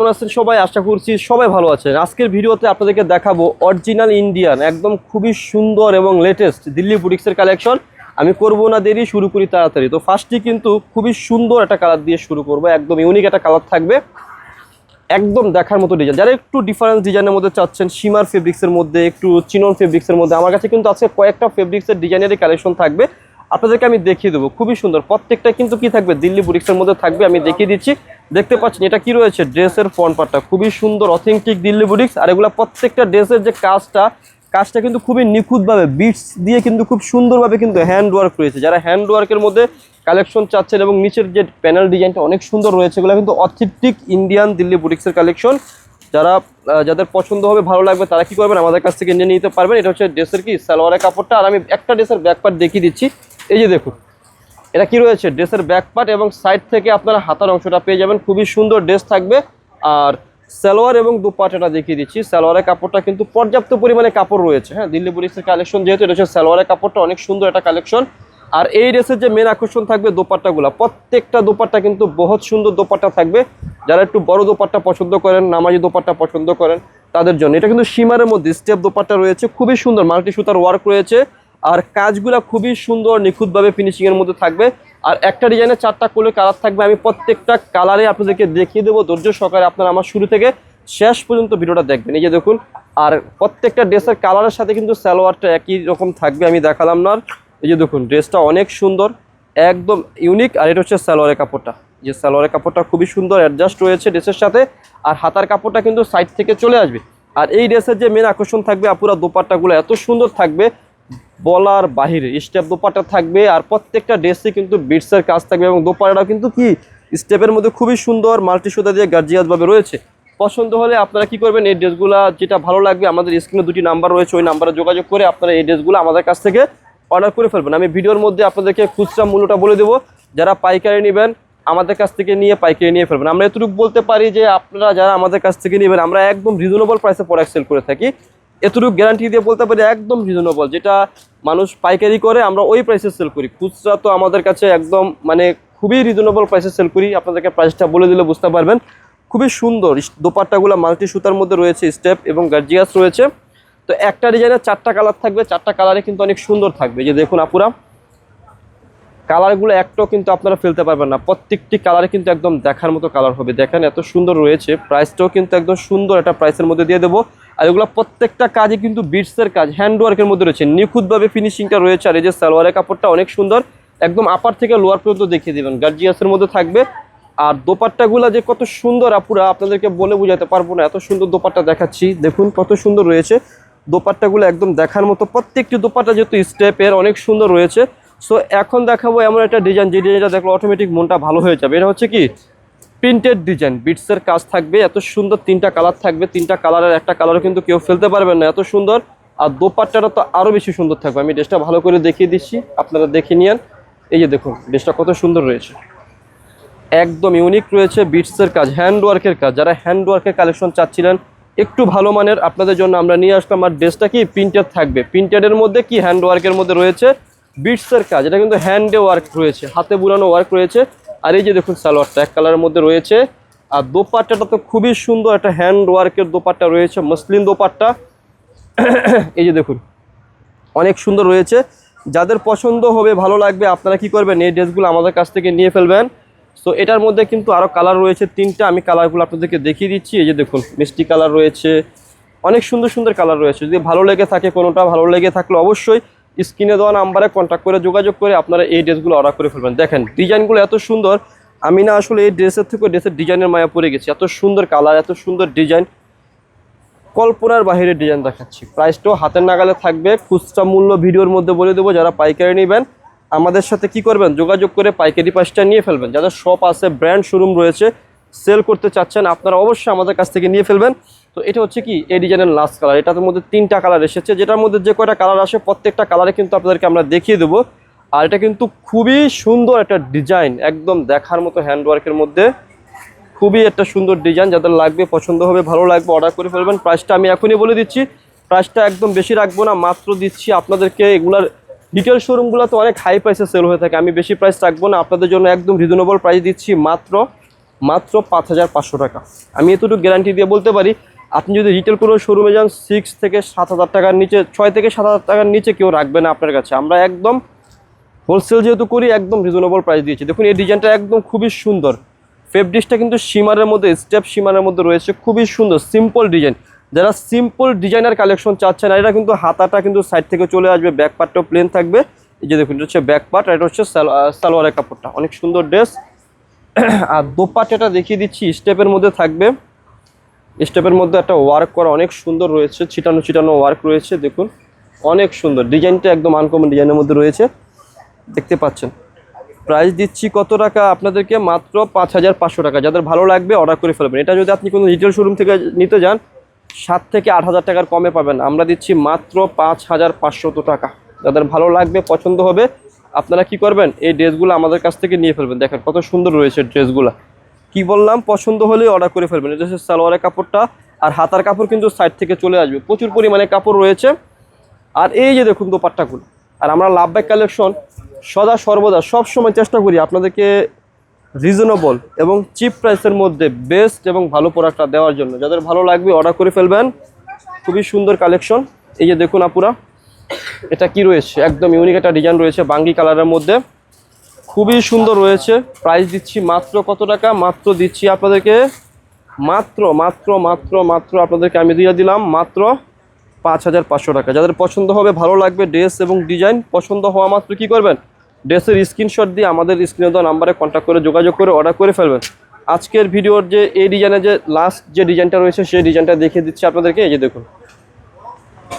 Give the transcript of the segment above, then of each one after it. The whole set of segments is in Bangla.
কেমন আছেন সবাই? আশা করছি সবাই ভালো আছেন। আজকের ভিডিওতে আপনাদেরকে দেখাবো অরিজিনাল ইন্ডিয়ান একদম খুবই সুন্দর এবং লেটেস্ট দিল্লি বুটিক্সের কালেকশন। আমি করব না দেরি, শুরু করি তাড়াতাড়ি। তো ফার্স্টই কিন্তু খুবই সুন্দর একটা কালার দিয়ে শুরু করব, একদম ইউনিক একটা কালার থাকবে, একদম দেখার মতো ডিজাইন। যারা একটু ডিফারেন্স ডিজাইনের মধ্যে চাচ্ছেন, সীমার ফেব্রিক্সের মধ্যে, একটু চিনন ফেব্রিক্সের মধ্যে, আমার কাছে কিন্তু আজকে কয়েকটা ফেব্রিক্সের ডিজাইনেরই কালেকশন থাকবে, আপনাদেরকে আমি দেখিয়ে দেবো। খুবই সুন্দর, প্রত্যেকটা কিন্তু কি থাকবে, দিল্লি বুটিক্সের মধ্যে থাকবে। আমি দেখিয়ে দিচ্ছি, দেখতে পাচ্ছেন এটা কি রয়েছে, ড্রেসের ফ্রন্ট পার্টটা খুবই সুন্দর, অথেন্টিক দিল্লি বুটিক্স। আর এগুলো প্রত্যেকটা ড্রেসের যে কাজটা কিন্তু খুবই নিখুঁতভাবে বিটস দিয়ে কিন্তু খুব সুন্দরভাবে কিন্তু হ্যান্ড ওয়ার্ক রয়েছে। যারা হ্যান্ড ওয়ার্কের মধ্যে কালেকশন চাচ্ছেন এবং নিচের যে প্যানেল ডিজাইনটা অনেক সুন্দর রয়েছে, এগুলো কিন্তু অথেন্টিক ইন্ডিয়ান দিল্লি বুটিক্সের কালেকশন। যাদের পছন্দ হবে, ভালো লাগবে, তারা কি করবেন, আমাদের কাছ থেকে নিয়ে নিতে পারবেন। এটা হচ্ছে ড্রেসের কি সালোয়ারের কাপড়টা। আর আমি একটা ড্রেসের ব্যাক পার্ট দেখিয়ে দিচ্ছি। এই যে দেখুন, এটা কি রয়েছে, ড্রেসের ব্যাক পার্ট এবং সাইড থেকে আপনারা হাতার অংশটা পেয়ে যাবেন। খুবই সুন্দর ড্রেস থাকবে। আর সালোয়ার এবং দুপাট্টাটা দেখিয়ে দিচ্ছি। সালোয়ারের কাপড়টা কিন্তু পর্যাপ্ত পরিমাণে কাপড় রয়েছে। হ্যাঁ, দিল্লি বুটিক্সের কালেকশন যেহেতু, এটা হচ্ছে সালোয়ারের কাপড়টা অনেক সুন্দর একটা কালেকশন। আর এই ড্রেসের যে মেন আকর্ষণ থাকবে দোপাট্টাগুলো, প্রত্যেকটা দোপাট্টা কিন্তু বহুত সুন্দর দোপাট্টা থাকবে। যারা একটু বড় দোপাট্টা পছন্দ করেন, নামাজি দোপাট্টা পছন্দ করেন, তাদের জন্য। এটা কিন্তু সীমারের মধ্যে স্টেপ দোপাট্টা রয়েছে, খুবই সুন্দর মাল্টি সুতার ওয়ার্ক রয়েছে। আর কাজগুলো খুবই সুন্দর নিখুঁতভাবে ফিনিশিংয়ের মধ্যে থাকবে। আর একটা ডিজাইনে 4টা করে কালার থাকবে। আমি প্রত্যেকটা কালারে আপনাদেরকে দেখিয়ে দেবো। ধৈর্য সহকারে আপনারা আমার শুরু থেকে শেষ পর্যন্ত ভিডিওটা দেখবেন। এই যে দেখুন, আর প্রত্যেকটা ড্রেসের কালারের সাথে কিন্তু সালোয়ারটা একই রকম থাকবে, আমি দেখালাম না। এই যে দেখুন, ড্রেসটা অনেক সুন্দর, একদম ইউনিক। আর এটা হচ্ছে সালোয়ারের কাপড়টা, যে সালোয়ারের কাপড়টা খুবই সুন্দর অ্যাডজাস্ট রয়েছে ড্রেসের সাথে। আর হাতার কাপড়টা কিন্তু সাইড থেকে চলে আসবে। আর এই ড্রেসের যে মেন আকর্ষণ থাকবে, আপুরা দোপাট্টাগুলো এত সুন্দর থাকবে বলার বাহিরে। স্টেপ দোপাট্টা থাকবে, আর প্রত্যেকটা ড্রেসে কিন্তু বিটসের কাজ থাকবে এবং দোপাট্টাটাও কিন্তু কি স্টেপের মধ্যে খুবই সুন্দর মাল্টি সুতা দিয়ে গার্জিয়াসভাবে রয়েছে। পছন্দ হলে আপনারা কি করবেন, এই ড্রেসগুলো যেটা ভালো লাগবে, আমাদের স্ক্রিনে 2টি নাম্বার রয়েছে, ওই নাম্বারে যোগাযোগ করে আপনারা এই ড্রেসগুলো আমাদের কাছ থেকে অর্ডার করে ফেলবেন। আমি ভিডিওর মধ্যে আপনাদেরকে খুচরা মূল্যটা বলে দেবো। যারা পাইকারি নেবেন, আমাদের কাছ থেকে নিয়ে পাইকারি নিয়ে ফেলবেন। আমরা এতটুকু বলতে পারি যে আপনারা যারা আমাদের কাছ থেকে নেবেন, আমরা একদম রিজনেবল প্রাইসে প্রোডাক্ট সেল করে থাকি। এতটুকু গ্যারান্টি দিয়ে বলতে পারি একদম রিজনেবল। যেটা মানুষ পাইকারি করে, আমরা ওই প্রাইসে সেল করি। খুচরা তো আমাদের কাছে একদম মানে খুবই রিজনেবল প্রাইসে সেল করি। আপনাদেরকে প্রাইসটা বলে দিলে বুঝতে পারবেন। খুবই সুন্দর দোপাট্টাগুলো মাল্টি সুতার মধ্যে রয়েছে, স্টেপ এবং গার্জিয়াস রয়েছে। তো একটা ডিজাইনের 4টা কালার থাকবে, 4টা কালারে কিন্তু অনেক সুন্দর থাকবে। যে দেখুন আপুরা, কালারগুলো একটাও কিন্তু আপনারা ফেলতে পারবেন না, প্রত্যেকটি কালারে কিন্তু একদম দেখার মতো কালার হবে। দেখেন এত সুন্দর রয়েছে। প্রাইসটাও কিন্তু একদম সুন্দর একটা প্রাইসের মধ্যে দিয়ে দেবো। আর এগুলো প্রত্যেকটা কাজে কিন্তু বিটসের কাজ, হ্যান্ডওয়ার্কের মধ্যে রয়েছে, নিখুঁতভাবে ফিনিশিংটা রয়েছে। আর এই যে সালোয়ারের কাপড়টা অনেক সুন্দর, একদম আপার থেকে লোয়ার পর্যন্ত দেখিয়ে দেবেন, গার্জিয়াসের মধ্যে থাকবে। আর দোপাট্টাগুলো যে কত সুন্দর আপুরা, আপনাদেরকে বলে বোঝাতে পারবো না, এত সুন্দর দোপাট্টা দেখাচ্ছি। দেখুন কত সুন্দর রয়েছে দোপাট্টাগুলো, একদম দেখার মতো। প্রত্যেকটি দোপাট্টা যেহেতু স্টেপের অনেক সুন্দর রয়েছে। সো এখন দেখাবো এমন একটা ডিজাইন, যে ডিজাইনটা দেখলে অটোমেটিক মনটা ভালো হয়ে যাবে। এটা হচ্ছে কি প্রিন্টেড ডিজাইন, বিটসের কাজ থাকবে, এত সুন্দর। 3টা কালার থাকবে, 3টা কালারের একটা কালারও কিন্তু কেউ ফেলতে পারবেন না, এত সুন্দর। আর দোপাট্টাটা তো আরও বেশি সুন্দর থাকবে। আমি ড্রেসটা ভালো করে দেখিয়ে দিচ্ছি, আপনারা দেখে নিন। এই যে দেখুন, ড্রেসটা কত সুন্দর রয়েছে, একদম ইউনিক রয়েছে, বিটসের কাজ, হ্যান্ডওয়ার্কের কাজ। যারা হ্যান্ডওয়ার্কের কালেকশন চাচ্ছিলেন একটু ভালো মানের, আপনাদের জন্য আমরা নিয়ে আসলাম। আর ড্রেসটা কি প্রিন্টেড থাকবে, প্রিন্টেডের মধ্যে কি হ্যান্ডওয়ার্কের মধ্যে রয়েছে বিটসের কাজ। এটা কিন্তু হ্যান্ডে ওয়ার্ক রয়েছে, হাতে বুনানো ওয়ার্ক রয়েছে। আর এই যে দেখুন, সালোয়ারটা এক কালারের মধ্যে রয়েছে। আর দোপাট্টাটা তো খুবই সুন্দর, একটা হ্যান্ড ওয়ার্কের দোপাট্টা রয়েছে, মসলিন দোপাট্টা। এই যে দেখুন, অনেক সুন্দর রয়েছে। যাদের পছন্দ হবে, ভালো লাগবে, আপনারা কি করবেন, এই ড্রেসগুলো আমাদের কাছ থেকে নিয়ে ফেলবেন। সো এটার মধ্যে কিন্তু আরও কালার রয়েছে 3টা, আমি কালারগুলো আপনাদেরকে দেখিয়ে দিচ্ছি। এই যে দেখুন, মিষ্টি কালার রয়েছে, অনেক সুন্দর সুন্দর কালার রয়েছে। যদি ভালো লেগে থাকে, কোনোটা ভালো লেগে থাকলে অবশ্যই স্ক্রিনে দেওয়া নাম্বারে কন্ট্যাক্ট করে যোগাযোগ করে আপনারা এই ড্রেসগুলো অর্ডার করে ফেলবেন। দেখেন ডিজাইনগুলো এত সুন্দর, আমি না আসলে এই ড্রেসের থেকে ড্রেসের ডিজাইনের মায়া পড়ে গেছি। এত সুন্দর কালার, এত সুন্দর ডিজাইন, কল্পনার বাইরের ডিজাইন দেখাচ্ছি। প্রাইসটাও হাতের নাগালে থাকবে। খুচরা মূল্য ভিডিওর মধ্যে বলে দেবো। যারা পাইকারি নেবেন, আমাদের সাথে কি করবেন, যোগাযোগ করে পাইকারি প্রাইসটা নিয়ে ফেলবেন। যাদের শপ আছে, ব্র্যান্ড শোরুম রয়েছে, সেল করতে চাচ্ছেন, আপনারা অবশ্যই আমাদের কাছ থেকে নিয়ে ফেলবেন। তো এটা হচ্ছে কি এই ডিজাইনের লাস্ট কালার। এটার মধ্যে 3টা কালার এসেছে, যেটার মধ্যে যে কয়টা কালার আসে প্রত্যেকটা কালারে কিন্তু আপনাদেরকে আমরা দেখিয়ে দেবো। আর এটা কিন্তু খুবই সুন্দর একটা ডিজাইন, একদম দেখার মতো হ্যান্ডওয়ার্কের মধ্যে, খুবই একটা সুন্দর ডিজাইন। যাদের লাগবে, পছন্দ হবে, ভালো লাগবে, অর্ডার করে ফেলবেন। প্রাইসটা আমি এখনই বলে দিচ্ছি, প্রাইসটা একদম বেশি রাখবো না, মাত্র দিচ্ছি আপনাদেরকে। এগুলার রিটেল শোরুমগুলো তো অনেক হাই প্রাইসে সেল হয়ে থাকে, আমি বেশি প্রাইস রাখবো না, আপনাদের জন্য একদম রিজনেবল প্রাইস দিচ্ছি। মাত্র মাত্র 5500 টাকা। আমি এতটুকু গ্যারান্টি দিয়ে বলতে পারি, আপনি যদি রিটেল কোনো শোরুমে যান 6 থেকে 7000 টাকার নিচে, 6 থেকে 7000 টাকার নিচে কেউ রাখবে না আপনার কাছে। আমরা একদম হোলসেল যেহেতু করি, একদম রিজনেবল প্রাইস দিয়েছি। দেখুন এই ডিজাইনটা একদম খুবই সুন্দর, ফেব্রিক্সটা কিন্তু সীমারের মধ্যে, স্টেপ সীমারের মধ্যে রয়েছে, খুবই সুন্দর সিম্পল ডিজাইন। যারা সিম্পল ডিজাইনার কালেকশন চাচ্ছেন, আর এটা কিন্তু হাতাটা কিন্তু সাইড থেকে চলে আসবে, ব্যাক পার্টটাও প্লেন থাকবে। এই যে দেখুন এটা হচ্ছে ব্যাক পার্ট, আর এটা হচ্ছে সালোয়ারের কাপড়টা, অনেক সুন্দর ড্রেস। আর দোপাট্টাটা দেখিয়ে দিচ্ছি, স্টেপের মধ্যে থাকবে, স্টেপের মধ্যে একটা ওয়ার্ক করা অনেক সুন্দর রয়েছে, ছিটানো ছিটানো ওয়ার্ক রয়েছে। দেখুন অনেক সুন্দর ডিজাইনটা, একদম আনকমন ডিজাইনের মধ্যে রয়েছে, দেখতে পাচ্ছেন। প্রাইস দিচ্ছি কত টাকা আপনাদেরকে? মাত্র 5500 টাকা। যাদের ভালো লাগবে অর্ডার করে ফেলবেন। এটা যদি আপনি কোনো রিটেল শোরুম থেকে নিতে যান 7 থেকে 8000 টাকার কমে পাবেন, আমরা দিচ্ছি মাত্র 5500 টাকা। যাদের ভালো লাগবে, পছন্দ হবে, আপনারা কি করবেন, এই ড্রেসগুলো আমাদের কাছ থেকে নিয়ে ফেলবেন। দেখেন কত সুন্দর রয়েছে ড্রেসগুলো। কি বললাম, পছন্দ হলে অর্ডার করে ফেলবেন। এটা হচ্ছে সালোয়ারের কাপড়টা, আর হাতার কাপড় কিন্তু সাইড থেকে চলে আসবে, প্রচুর পরিমাণে কাপড় রয়েছে। আর এই যে দেখুন দোপাট্টাগুলো। আর আমরা লাভবাই কালেকশন সদা সর্বদা সবসময় চেষ্টা করি আপনাদেরকে রিজনেবল এবং চিপ প্রাইসের মধ্যে বেস্ট এবং ভালো প্রোডাক্টটা দেওয়ার জন্য। যাদের ভালো লাগবে অর্ডার করে ফেলবেন। খুবই সুন্দর কালেকশন। এই যে দেখুন আপুরা, এটা কি রয়েছে, একদম ইউনিক একটা ডিজাইন রয়েছে বাঙ্গি কালারের মধ্যে, খুবই সুন্দর রয়েছে। প্রাইস দিচ্ছি মাত্র কত টাকা? মাত্র দিচ্ছি আপনাদেরকে মাত্র মাত্র মাত্র মাত্র আপনাদেরকে আমি দিয়ে দিলাম মাত্র 5500 টাকা। যাদের পছন্দ হবে, ভালো লাগবে ড্রেস এবং ডিজাইন, পছন্দ হওয়া মাত্র কী করবেন, ড্রেসের স্ক্রিনশট দিয়ে আমাদের স্ক্রিনে দেওয়া নাম্বারে কন্ট্যাক্ট করে যোগাযোগ করে অর্ডার করে ফেলবেন। আজকের ভিডিওর যে এই ডিজাইনের যে লাস্ট যে ডিজাইনটা রয়েছে, সেই ডিজাইনটা দেখিয়ে দিচ্ছি আপনাদেরকে। এই যে দেখুন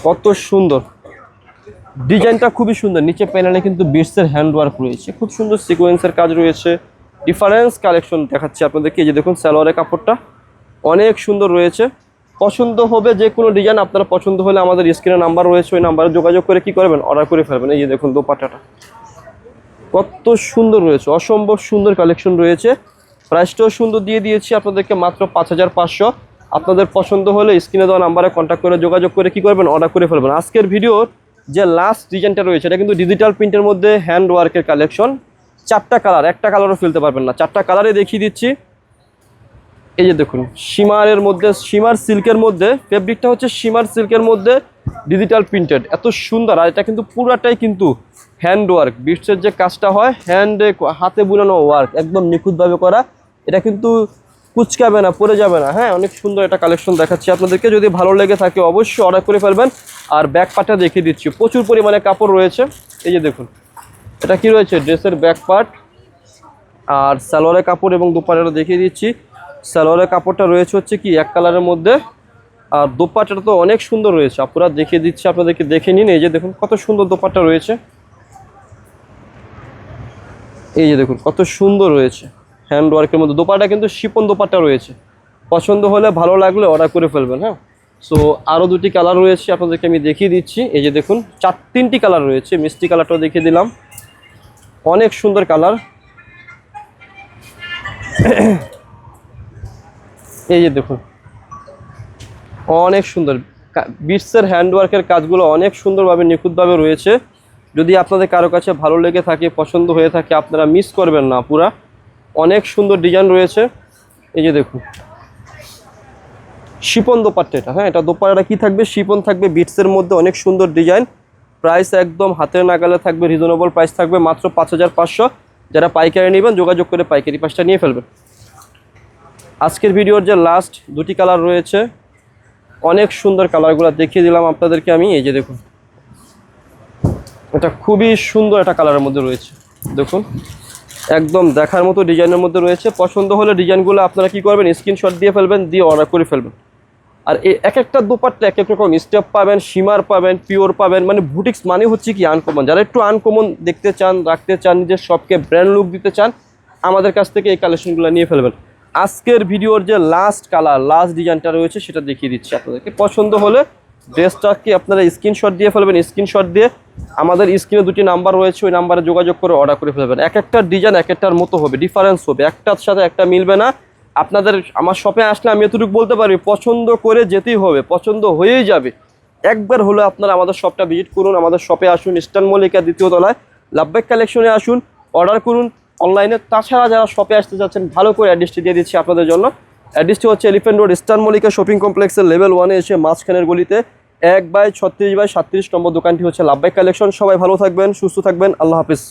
কত সুন্দর ডিজাইনটা, খুবই সুন্দর। নিচে প্যানেলে কিন্তু বিটসের হ্যান্ড ওয়ার্ক রয়েছে, খুব সুন্দর সিকোয়েন্সের কাজ রয়েছে, ডিফারেন্স কালেকশন দেখাচ্ছি আপনাদেরকে। এই যে দেখুন সালোয়ারের কাপড়টা অনেক সুন্দর রয়েছে। পছন্দ হবে যে কোনো ডিজাইন, আপনারা পছন্দ হলে আমাদের স্ক্রিনে নাম্বার রয়েছে, ওই নাম্বারে যোগাযোগ করে কি করবেন, অর্ডার করে ফেলবেন। এই যে দেখুন দোপাট্টাটা কত সুন্দর রয়েছে, অসম্ভব সুন্দর কালেকশন রয়েছে। প্রাইসটাও সুন্দর দিয়ে দিয়েছি আপনাদেরকে মাত্র 5500। আপনাদের পছন্দ হলে স্ক্রিনে দেওয়া নাম্বারে কন্ট্যাক্ট করে যোগাযোগ করে কি করবেন, অর্ডার করে ফেলবেন। আজকের ভিডিওর যে লাস্ট ডিজাইনটা রয়েছে, এটা কিন্তু ডিজিটাল প্রিন্টের মধ্যে হ্যান্ড ওয়ার্কের কালেকশন। 4টা কালার, একটা কালারও ফেলতে পারবেন না, 4টা কালারে দেখিয়ে দিচ্ছি। এই যে দেখুন সীমারের মধ্যে, সীমার সিল্কের মধ্যে, ফেব্রিকটা হচ্ছে সীমার সিল্কের মধ্যে ডিজিটাল প্রিন্টেড, এত সুন্দর। আর এটা কিন্তু পুরাটাই কিন্তু হ্যান্ড ওয়ার্ক, বিটসের যে কাজটা হয় হ্যান্ডে, হাতে বুনানো ওয়ার্ক, একদম নিখুঁতভাবে করা। এটা কিন্তু কুচকাবে না, পড়ে যাবে না। হ্যাঁ, অনেক সুন্দর একটা কালেকশন দেখাচ্ছি আপনাদেরকে। যদি ভালো লেগে থাকে অবশ্যই অর্ডার করে ফেলবেন। আর ব্যাক পার্টটা দেখিয়ে দিচ্ছি, প্রচুর পরিমাণে কাপড় রয়েছে। এই যে দেখুন এটা কি রয়েছে, ড্রেসের ব্যাক পার্ট আর সালোয়ারের কাপড় এবং দোপাট্টাটা দেখিয়ে দিচ্ছি। সালোয়ারের কাপড়টা রয়েছে হচ্ছে কি এক কালারের মধ্যে, আর দোপাট্টাটা তো অনেক সুন্দর রয়েছে। আপনারা দেখিয়ে দিচ্ছি আপনাদেরকে, দেখে নিন। এই যে দেখুন কত সুন্দর দোপাট্টা রয়েছে, এই যে দেখুন কত সুন্দর রয়েছে হ্যান্ড ওয়ার্কের মধ্যে। দোপাট্টা কিন্তু শিপন দোপাট্টা রয়েছে, পছন্দ হলে ভালো লাগলে অর্ডার করে ফেলবেন। হ্যাঁ, সো আরও 2টি কালার রয়েছে আপনাদেরকে আমি দেখিয়ে দিচ্ছি। এই যে দেখুন 3টি কালার রয়েছে, মিষ্টি কালারটাও দেখিয়ে দিলাম, অনেক সুন্দর কালার। এই যে দেখুন অনেক সুন্দর, বিটসের হ্যান্ডওয়ার্কের কাজগুলো অনেক সুন্দরভাবে নিখুঁতভাবে রয়েছে। যদি আপনাদের কারো কাছে ভালো লেগে থাকে, পছন্দ হয়ে থাকে, আপনারা মিস করবেন না। পুরা অনেক সুন্দর ডিজাইন রয়েছে। এই যে দেখুন শিপন দোপাট্টা এটা। হ্যাঁ, এটা দোপাট্টাটা কি থাকবে, শিপন থাকবে, বিটসের মধ্যে অনেক সুন্দর ডিজাইন। প্রাইস একদম হাতের নাগালে থাকবে, রিজনেবল প্রাইস থাকবে মাত্র 5500। যারা পাইকারি নেবেন যোগাযোগ করে পাইকারি প্রাইসটা নিয়ে ফেলবেন। আজকের ভিডিওর যে লাস্ট 2টি কালার রয়েছে, অনেক সুন্দর কালারগুলো দেখিয়ে দিলাম আপনাদেরকে আমি। এই যে দেখুন এটা খুবই সুন্দর একটা কালারের মধ্যে রয়েছে, দেখুন একদম দেখার মতো ডিজাইনের মধ্যে রয়েছে। পছন্দ হলে ডিজাইনগুলো আপনারা কি করবেন, স্ক্রিনশট দিয়ে ফেলবেন, দিয়ে অর্ডার করে ফেলবেন। আর এই এক একটা দোপাট্টা এক এক রকম স্টেপ পাবেন, সীমার পাবেন, পিওর পাবেন। মানে বুটিক্স মানে হচ্ছে কি আনকমন। যারা একটু আনকমন দেখতে চান, রাখতে চান, নিজের শপকে ব্র্যান্ড লুক দিতে চান, আমাদের কাছ থেকে এই কালেকশনগুলো নিয়ে ফেলবেন। আজকের ভিডিওর যে লাস্ট কালার, লাস্ট ডিজাইনটা রয়েছে সেটা দেখিয়ে দিচ্ছি আপনাদেরকে। পছন্দ হলে ড্রেসটাকে আপনারা স্ক্রিনশট দিয়ে ফেলবেন। স্ক্রিনশট দিয়ে আমাদের স্ক্রিনে 2টি নাম্বার রয়েছে, ওই নাম্বারে যোগাযোগ করে অর্ডার করে ফেলবেন। এক একটা ডিজাইন এক একটার মতো হবে, ডিফারেন্স হবে, একটার সাথে একটা মিলবে না। আপনাদের আমার শপে আসলে আমি এতটুকু বলতে পারি, পছন্দ করে যেতেই হবে, পছন্দ হয়েই যাবে। একবার হলে আপনারা আমাদের শপটা ভিজিট করুন, আমাদের শপে আসুন, ইস্টার্ন মল্লিকা 2য় তলায় লাভবাই কালেকশনে আসুন, অর্ডার করুন। অনলাইনে। তাছাড়া যারা শপে আসতে চাচ্ছেন ভালো করে অ্যাড্রেসটি দিয়ে দিচ্ছি আপনাদের জন্য। অ্যাড্রেসটি হচ্ছে elephant road eastern Mallika shopping কমপ্লেক্সের লেভেল 1-এ এসে মাঝখানের গলিতে 1/36/37 নম্বর দোকানটি হচ্ছে লাভবাই কালেকশন। সবাই ভালো থাকবেন, সুস্থ থাকবেন, আল্লাহ হাফিজ।